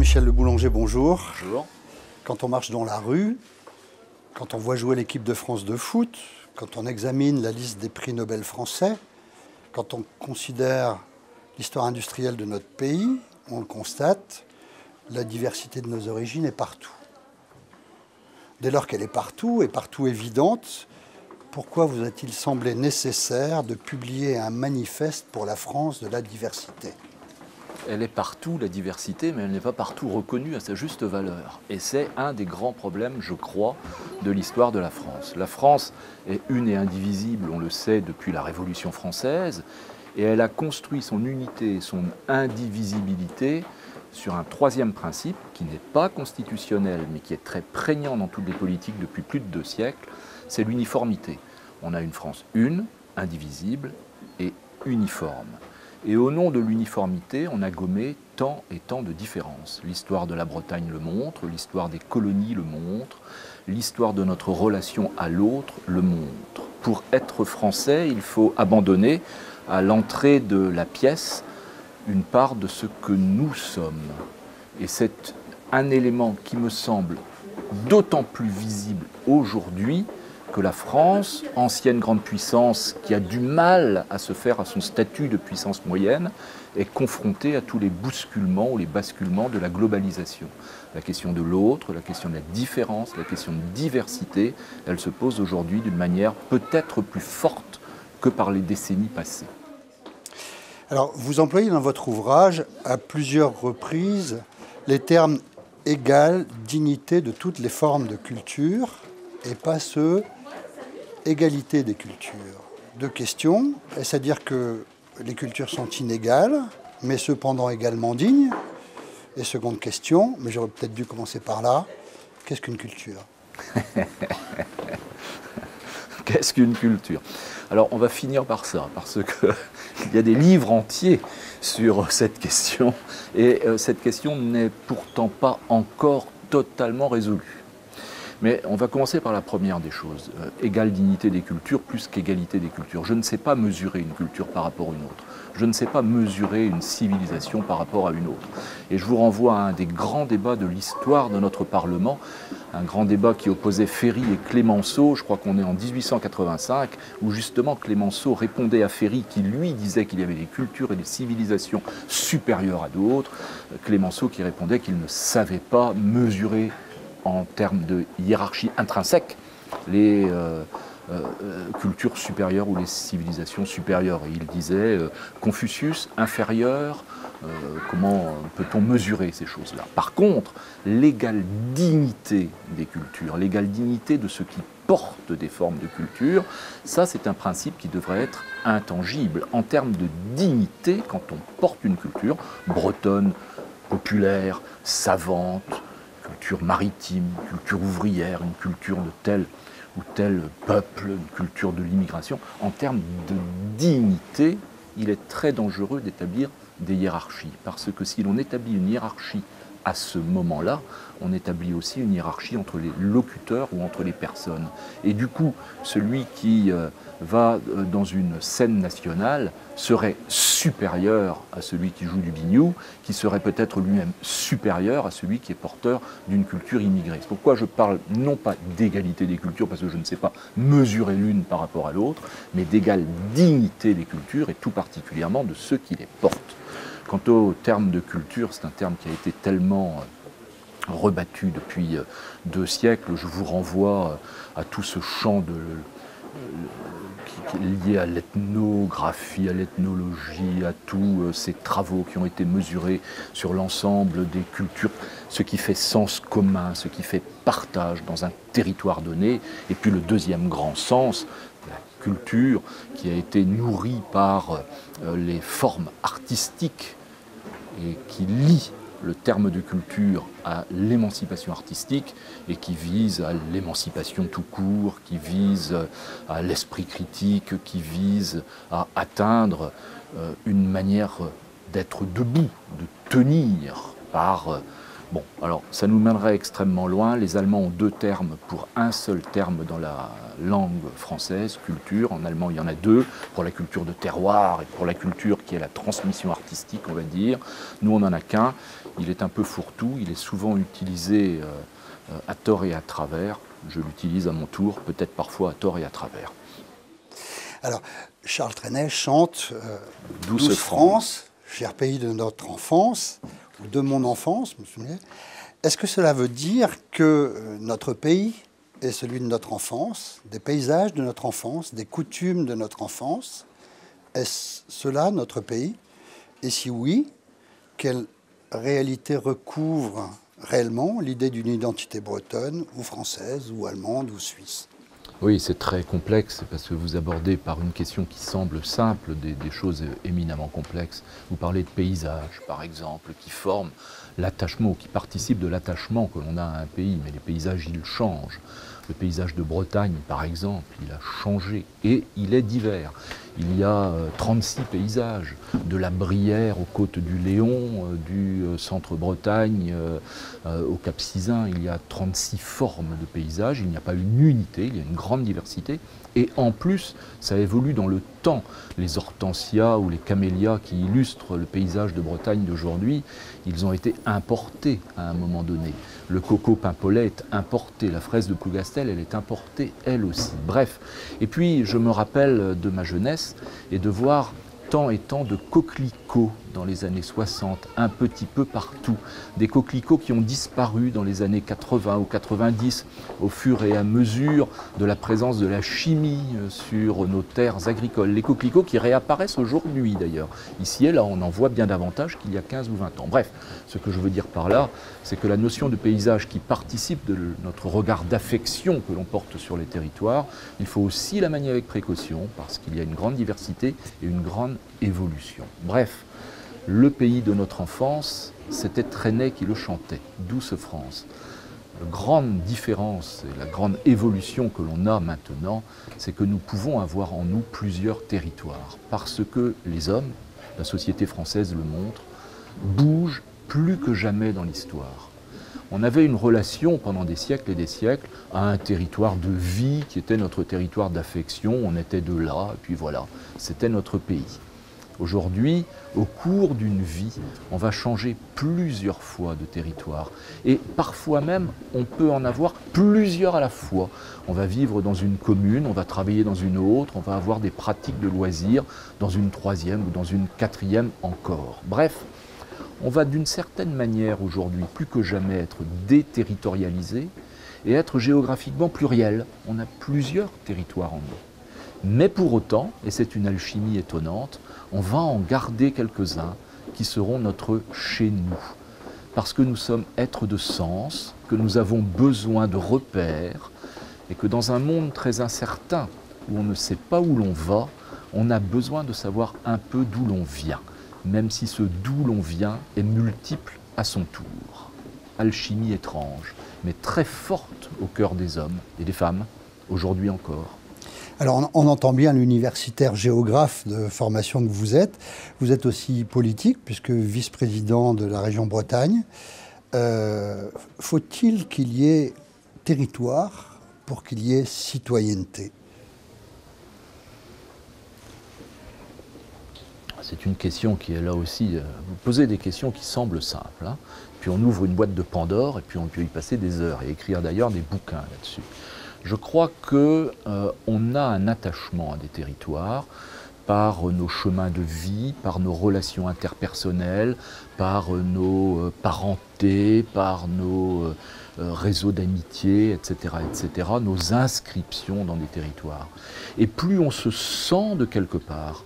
Michel Le Boulanger, bonjour. Bonjour. Quand on marche dans la rue, quand on voit jouer l'équipe de France de foot, quand on examine la liste des prix Nobel français, quand on considère l'histoire industrielle de notre pays, on le constate, la diversité de nos origines est partout. Dès lors qu'elle est partout, et partout évidente, pourquoi vous a-t-il semblé nécessaire de publier un manifeste pour la France de la diversité ? Elle est partout, la diversité, mais elle n'est pas partout reconnue à sa juste valeur. Et c'est un des grands problèmes, je crois, de l'histoire de la France. La France est une et indivisible, on le sait, depuis la Révolution française, et elle a construit son unité et son indivisibilité sur un troisième principe qui n'est pas constitutionnel, mais qui est très prégnant dans toutes les politiques depuis plus de 2 siècles, c'est l'uniformité. On a une France une, indivisible et uniforme. Et au nom de l'uniformité, on a gommé tant et tant de différences. L'histoire de la Bretagne le montre, l'histoire des colonies le montre, l'histoire de notre relation à l'autre le montre. Pour être français, il faut abandonner à l'entrée de la pièce une part de ce que nous sommes. Et c'est un élément qui me semble d'autant plus visible aujourd'hui que la France, ancienne grande puissance qui a du mal à se faire à son statut de puissance moyenne, est confrontée à tous les bousculements ou les basculements de la globalisation. La question de l'autre, la question de la différence, la question de diversité, elle se pose aujourd'hui d'une manière peut-être plus forte que par les décennies passées. Alors, vous employez dans votre ouvrage à plusieurs reprises les termes égal, dignité de toutes les formes de culture et pas ceux égalité des cultures. 2 questions. Est-ce à dire que les cultures sont inégales, mais cependant également dignes? Et seconde question, mais j'aurais peut-être dû commencer par là, qu'est-ce qu'une culture? Qu'est-ce qu'une culture? Alors on va finir par ça, parce qu'il y a des livres entiers sur cette question, et cette question n'est pourtant pas encore totalement résolue. Mais on va commencer par la première des choses, égale dignité des cultures plus qu'égalité des cultures. Je ne sais pas mesurer une culture par rapport à une autre. Je ne sais pas mesurer une civilisation par rapport à une autre. Et je vous renvoie à un des grands débats de l'histoire de notre Parlement, un grand débat qui opposait Ferry et Clémenceau, je crois qu'on est en 1885, où justement Clémenceau répondait à Ferry qui lui disait qu'il y avait des cultures et des civilisations supérieures à d'autres. Clémenceau qui répondait qu'il ne savait pas mesurer en termes de hiérarchie intrinsèque, les cultures supérieures ou les civilisations supérieures. Et il disait Confucius inférieur, comment peut-on mesurer ces choses-là? Par contre, l'égale dignité des cultures, l'égale dignité de ceux qui portent des formes de culture, ça c'est un principe qui devrait être intangible. En termes de dignité, quand on porte une culture bretonne, populaire, savante, culture maritime, culture ouvrière, une culture de tel ou tel peuple, une culture de l'immigration. En termes de dignité, il est très dangereux d'établir des hiérarchies. Parce que si l'on établit une hiérarchie à ce moment-là, on établit aussi une hiérarchie entre les locuteurs ou entre les personnes. Et du coup, celui qui va dans une scène nationale serait supérieur à celui qui joue du biniou, qui serait peut-être lui-même supérieur à celui qui est porteur d'une culture immigrée. C'est pourquoi je parle non pas d'égalité des cultures, parce que je ne sais pas mesurer l'une par rapport à l'autre, mais d'égale dignité des cultures, et tout particulièrement de ceux qui les portent. Quant au terme de culture, c'est un terme qui a été tellement rebattu depuis 2 siècles. Je vous renvoie à tout ce champ qui est lié à l'ethnographie, à l'ethnologie, à tous ces travaux qui ont été mesurés sur l'ensemble des cultures, ce qui fait sens commun, ce qui fait partage dans un territoire donné. Et puis le deuxième grand sens, la culture, qui a été nourrie par les formes artistiques et qui lie le terme de culture à l'émancipation artistique et qui vise à l'émancipation tout court, qui vise à l'esprit critique, qui vise à atteindre une manière d'être debout, de tenir par Bon, alors ça nous mènerait extrêmement loin. Les Allemands ont deux termes pour un seul terme dans la langue française, culture. En allemand, il y en a deux, pour la culture de terroir et pour la culture qui est la transmission artistique, on va dire. Nous, on n'en a qu'un. Il est un peu fourre-tout. Il est souvent utilisé à tort et à travers. Je l'utilise à mon tour, peut-être parfois à tort et à travers. Alors, Charles Trenet chante Douce France, cher pays de notre enfance, ou de mon enfance, je me souviens. Est-ce que cela veut dire que notre pays est celui de notre enfance, des paysages de notre enfance, des coutumes de notre enfance? Est-ce cela notre pays? Et si oui, quelle réalité recouvre réellement l'idée d'une identité bretonne, ou française, ou allemande, ou suisse? Oui, c'est très complexe parce que vous abordez par une question qui semble simple des choses éminemment complexes. Vous parlez de paysages, par exemple, qui forment l'attachement ou qui participent de l'attachement que l'on a à un pays. Mais les paysages, ils changent. Le paysage de Bretagne, par exemple, il a changé et il est divers. Il y a 36 paysages, de la Brière aux côtes du Léon, du centre-Bretagne au Cap-Sizun. Il y a 36 formes de paysages, il n'y a pas une unité, il y a une grande diversité. Et en plus, ça évolue dans le temps. Les hortensias ou les camélias qui illustrent le paysage de Bretagne d'aujourd'hui, ils ont été importés à un moment donné. Le coco pimpollet est importé, la fraise de Plougastel, elle est importée elle aussi. Bref, et puis je me rappelle de ma jeunesse et de voir tant et tant de coquelicots dans les années 60, un petit peu partout. Des coquelicots qui ont disparu dans les années 80 ou 90 au fur et à mesure de la présence de la chimie sur nos terres agricoles. Les coquelicots qui réapparaissent aujourd'hui d'ailleurs. Ici et là, on en voit bien davantage qu'il y a 15 ou 20 ans. Bref, ce que je veux dire par là, c'est que la notion de paysage qui participe de notre regard d'affection que l'on porte sur les territoires, il faut aussi la manier avec précaution parce qu'il y a une grande diversité et une grande évolution. Bref, le pays de notre enfance, c'était Trenet qui le chantait, Douce France. La grande différence et la grande évolution que l'on a maintenant, c'est que nous pouvons avoir en nous plusieurs territoires, parce que les hommes, la société française le montre, bougent plus que jamais dans l'histoire. On avait une relation pendant des siècles et des siècles à un territoire de vie qui était notre territoire d'affection, on était de là, et puis voilà, c'était notre pays. Aujourd'hui, au cours d'une vie, on va changer plusieurs fois de territoire. Et parfois même, on peut en avoir plusieurs à la fois. On va vivre dans une commune, on va travailler dans une autre, on va avoir des pratiques de loisirs dans une troisième ou dans une quatrième encore. Bref, on va d'une certaine manière aujourd'hui, plus que jamais, être déterritorialisé et être géographiquement pluriel. On a plusieurs territoires en nous. Mais pour autant, et c'est une alchimie étonnante, on va en garder quelques-uns qui seront notre chez nous. Parce que nous sommes êtres de sens, que nous avons besoin de repères, et que dans un monde très incertain, où on ne sait pas où l'on va, on a besoin de savoir un peu d'où l'on vient, même si ce d'où l'on vient est multiple à son tour. Alchimie étrange, mais très forte au cœur des hommes et des femmes, aujourd'hui encore. Alors, on entend bien l'universitaire géographe de formation que vous êtes. Vous êtes aussi politique, puisque vice-président de la région Bretagne. Faut-il qu'il y ait territoire pour qu'il y ait citoyenneté? C'est une question qui est là aussi... vous posez des questions qui semblent simples. Hein. Puis on ouvre une boîte de Pandore et puis on peut y passer des heures et écrire d'ailleurs des bouquins là-dessus. Je crois qu'on a un attachement à des territoires par nos chemins de vie, par nos relations interpersonnelles, par nos parentés, par nos réseaux d'amitié, etc., etc., nos inscriptions dans des territoires. Et plus on se sent de quelque part,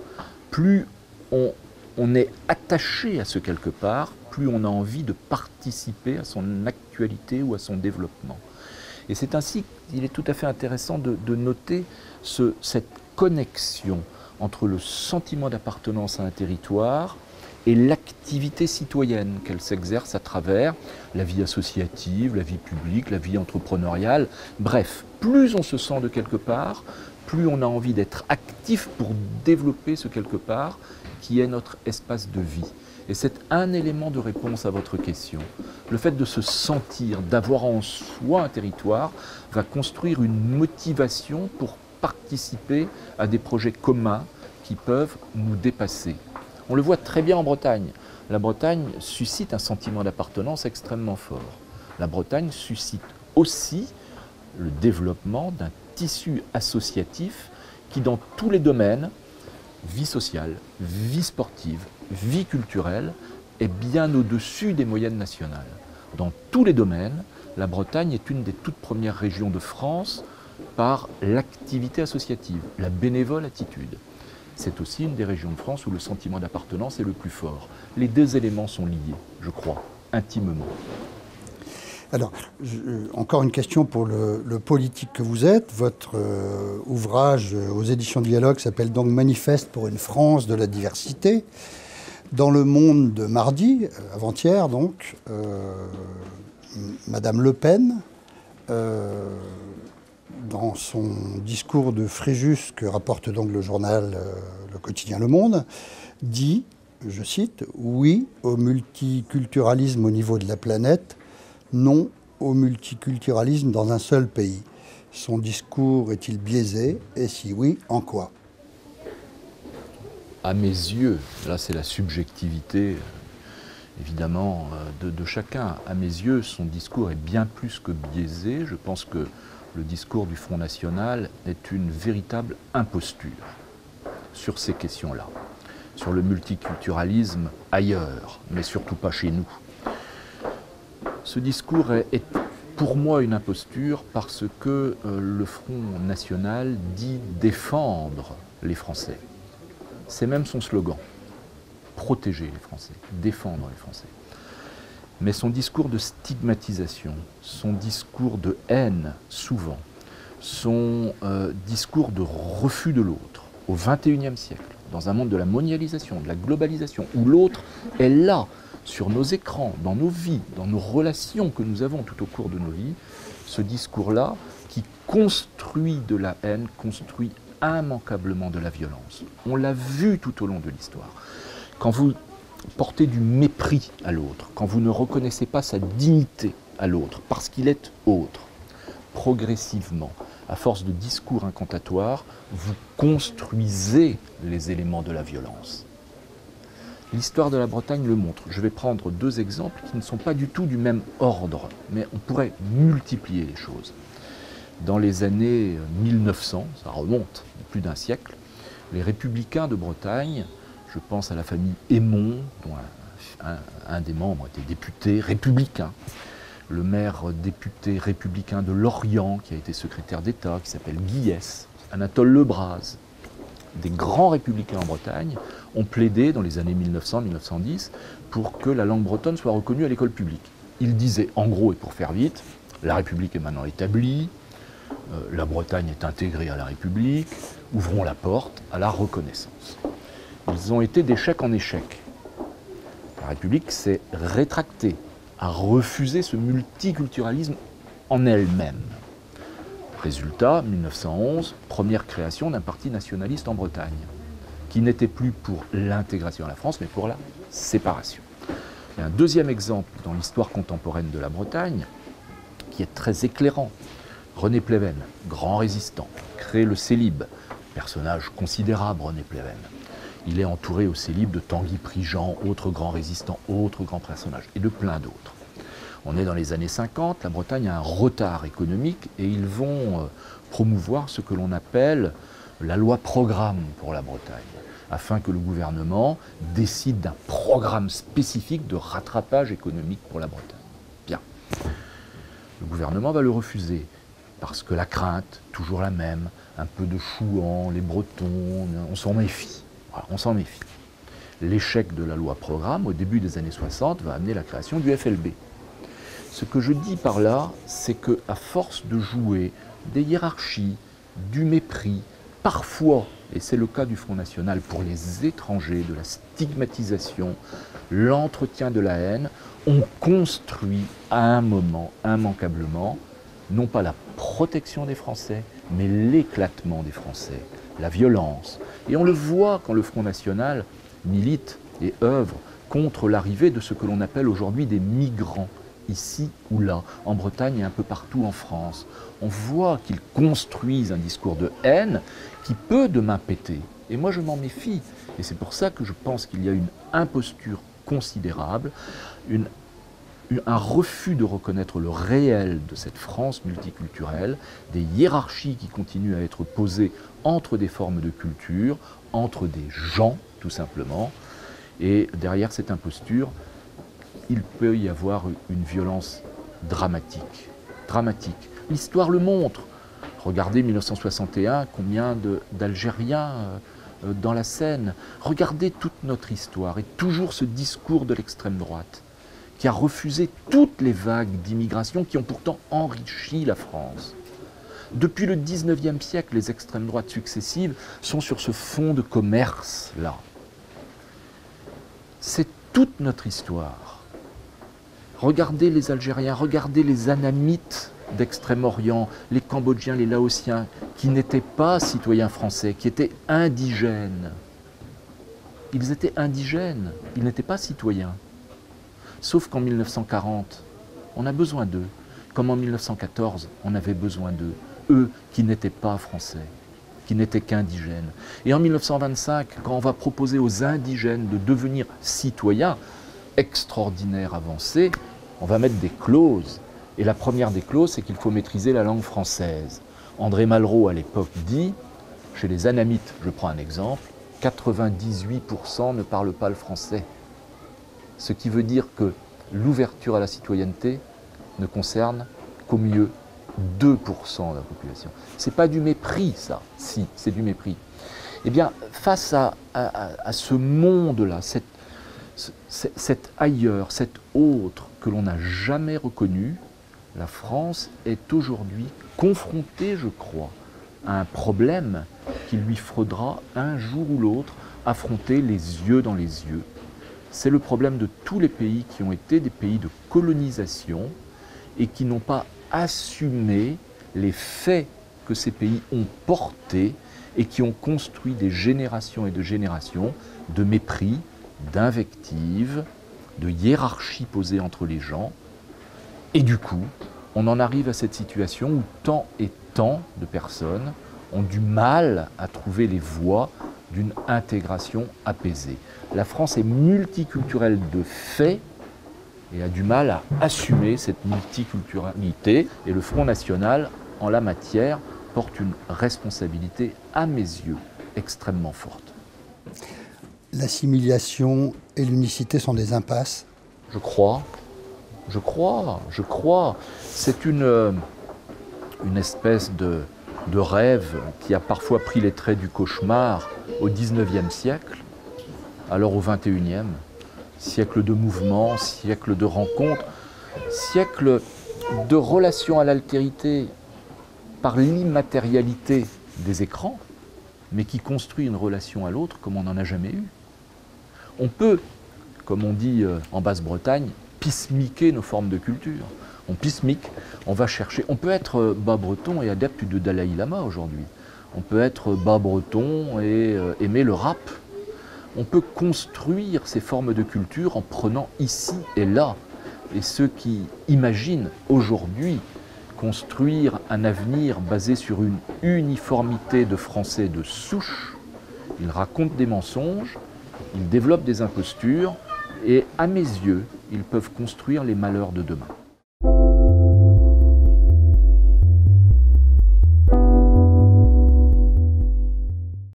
plus on est attaché à ce quelque part, plus on a envie de participer à son actualité ou à son développement. Et c'est ainsi qu'il est tout à fait intéressant de noter cette connexion entre le sentiment d'appartenance à un territoire et l'activité citoyenne qu'elle s'exerce à travers la vie associative, la vie publique, la vie entrepreneuriale. Bref, plus on se sent de quelque part, plus on a envie d'être actif pour développer ce quelque part qui est notre espace de vie. Et c'est un élément de réponse à votre question. Le fait de se sentir, d'avoir en soi un territoire, va construire une motivation pour participer à des projets communs qui peuvent nous dépasser. On le voit très bien en Bretagne. La Bretagne suscite un sentiment d'appartenance extrêmement fort. La Bretagne suscite aussi le développement d'un tissu associatif qui, dans tous les domaines, vie sociale, vie sportive, vie culturelle, est bien au-dessus des moyennes nationales. Dans tous les domaines, la Bretagne est une des toutes premières régions de France par l'activité associative, la bénévole attitude. C'est aussi une des régions de France où le sentiment d'appartenance est le plus fort. Les deux éléments sont liés, je crois, intimement. Alors, encore une question pour le politique que vous êtes. Votre ouvrage aux éditions Dialogue s'appelle donc « Manifeste pour une France de la diversité ». Dans Le Monde de mardi, avant-hier donc, Madame Le Pen, dans son discours de Fréjus, que rapporte donc le journal, le quotidien Le Monde, dit, je cite, « Oui au multiculturalisme au niveau de la planète, non au multiculturalisme dans un seul pays. Son discours est-il biaisé? Et si oui, en quoi ?» À mes yeux, là c'est la subjectivité évidemment de chacun, à mes yeux son discours est bien plus que biaisé. Je pense que le discours du Front National est une véritable imposture sur ces questions-là, sur le multiculturalisme ailleurs, mais surtout pas chez nous. Ce discours est pour moi une imposture parce que le Front National dit défendre les Français. C'est même son slogan, protéger les Français, défendre les Français. Mais son discours de stigmatisation, son discours de haine, souvent, son discours de refus de l'autre, au XXIe siècle, dans un monde de la mondialisation, de la globalisation, où l'autre est là, sur nos écrans, dans nos vies, dans nos relations que nous avons tout au cours de nos vies, ce discours-là, qui construit de la haine, construit immanquablement de la violence. On l'a vu tout au long de l'histoire. Quand vous portez du mépris à l'autre, quand vous ne reconnaissez pas sa dignité à l'autre, parce qu'il est autre, progressivement, à force de discours incantatoires, vous construisez les éléments de la violence. L'histoire de la Bretagne le montre. Je vais prendre deux exemples qui ne sont pas du tout du même ordre, mais on pourrait multiplier les choses. Dans les années 1900, ça remonte plus d'un siècle, les républicains de Bretagne, je pense à la famille Aymon, dont un des membres était député républicain, le maire député républicain de Lorient, qui a été secrétaire d'État, qui s'appelle Guillès, Anatole Lebras, des grands républicains en Bretagne, ont plaidé dans les années 1900-1910 pour que la langue bretonne soit reconnue à l'école publique. Ils disaient, en gros et pour faire vite, la République est maintenant établie, la Bretagne est intégrée à la République, ouvrons la porte à la reconnaissance. Ils ont été d'échec en échec. La République s'est rétractée, a refusé ce multiculturalisme en elle-même. Résultat, 1911, première création d'un parti nationaliste en Bretagne, qui n'était plus pour l'intégration à la France, mais pour la séparation. Il y a un deuxième exemple dans l'histoire contemporaine de la Bretagne, qui est très éclairant. René Pleven, grand résistant, crée le Célib, personnage considérable, René Pleven. Il est entouré au Célib de Tanguy Prigent, autre grand résistant, autre grand personnage, et de plein d'autres. On est dans les années 50, la Bretagne a un retard économique et ils vont promouvoir ce que l'on appelle la loi programme pour la Bretagne, afin que le gouvernement décide d'un programme spécifique de rattrapage économique pour la Bretagne. Bien. Le gouvernement va le refuser, parce que la crainte, toujours la même, un peu de chouans, les Bretons, on s'en méfie. Voilà, on s'en méfie. L'échec de la loi programme, au début des années 60, va amener la création du FLB. Ce que je dis par là, c'est qu'à force de jouer des hiérarchies, du mépris, parfois, et c'est le cas du Front National pour les étrangers, de la stigmatisation, l'entretien de la haine, on construit à un moment, immanquablement, non pas la protection des Français, mais l'éclatement des Français, la violence. Et on le voit quand le Front National milite et œuvre contre l'arrivée de ce que l'on appelle aujourd'hui des migrants, ici ou là, en Bretagne et un peu partout en France. On voit qu'ils construisent un discours de haine qui peut demain péter. Et moi je m'en méfie. Et c'est pour ça que je pense qu'il y a une imposture considérable, un refus de reconnaître le réel de cette France multiculturelle, des hiérarchies qui continuent à être posées entre des formes de culture, entre des gens, tout simplement. Et derrière cette imposture, il peut y avoir une violence dramatique. Dramatique. L'histoire le montre. Regardez 1961, combien d'Algériens dans la Seine. Regardez toute notre histoire et toujours ce discours de l'extrême droite qui a refusé toutes les vagues d'immigration qui ont pourtant enrichi la France. Depuis le 19e siècle, les extrêmes droites successives sont sur ce fond de commerce-là. C'est toute notre histoire. Regardez les Algériens, regardez les Anamites d'Extrême-Orient, les Cambodgiens, les Laotiens, qui n'étaient pas citoyens français, qui étaient indigènes. Ils étaient indigènes, ils n'étaient pas citoyens. Sauf qu'en 1940, on a besoin d'eux, comme en 1914, on avait besoin d'eux, eux qui n'étaient pas français, qui n'étaient qu'indigènes. Et en 1925, quand on va proposer aux indigènes de devenir citoyens, extraordinaire avancée, on va mettre des clauses. Et la première des clauses, c'est qu'il faut maîtriser la langue française. André Malraux, à l'époque, dit, chez les Anamites, je prends un exemple, 98% ne parlent pas le français. Ce qui veut dire que l'ouverture à la citoyenneté ne concerne qu'au mieux 2% de la population. Ce n'est pas du mépris, ça. Si, c'est du mépris. Eh bien, face à ce monde-là, cet ailleurs, cet autre que l'on n'a jamais reconnu, la France est aujourd'hui confrontée, je crois, à un problème qu'il lui faudra un jour ou l'autre affronter les yeux dans les yeux. C'est le problème de tous les pays qui ont été des pays de colonisation et qui n'ont pas assumé les faits que ces pays ont portés et qui ont construit des générations et de générations de mépris, d'invectives, de hiérarchie posée entre les gens. Et du coup, on en arrive à cette situation où tant et tant de personnes ont du mal à trouver les voies d'une intégration apaisée. La France est multiculturelle de fait et a du mal à assumer cette multiculturalité. Et le Front National, en la matière, porte une responsabilité, à mes yeux, extrêmement forte. L'assimilation et l'unicité sont des impasses? Je crois. C'est une espèce de rêve qui a parfois pris les traits du cauchemar au XIXe siècle, alors au XXIe, siècle de mouvements, siècle de rencontres, siècle de relations à l'altérité par l'immatérialité des écrans, mais qui construit une relation à l'autre comme on n'en a jamais eu. On peut, comme on dit en Basse-Bretagne, pismiquer nos formes de culture. On pismique, on va chercher. On peut être bas-breton et adepte de Dalai Lama aujourd'hui. On peut être bas-breton et aimer le rap. On peut construire ces formes de culture en prenant ici et là. Et ceux qui imaginent aujourd'hui construire un avenir basé sur une uniformité de Français de souche, ils racontent des mensonges, ils développent des impostures et, à mes yeux, ils peuvent construire les malheurs de demain.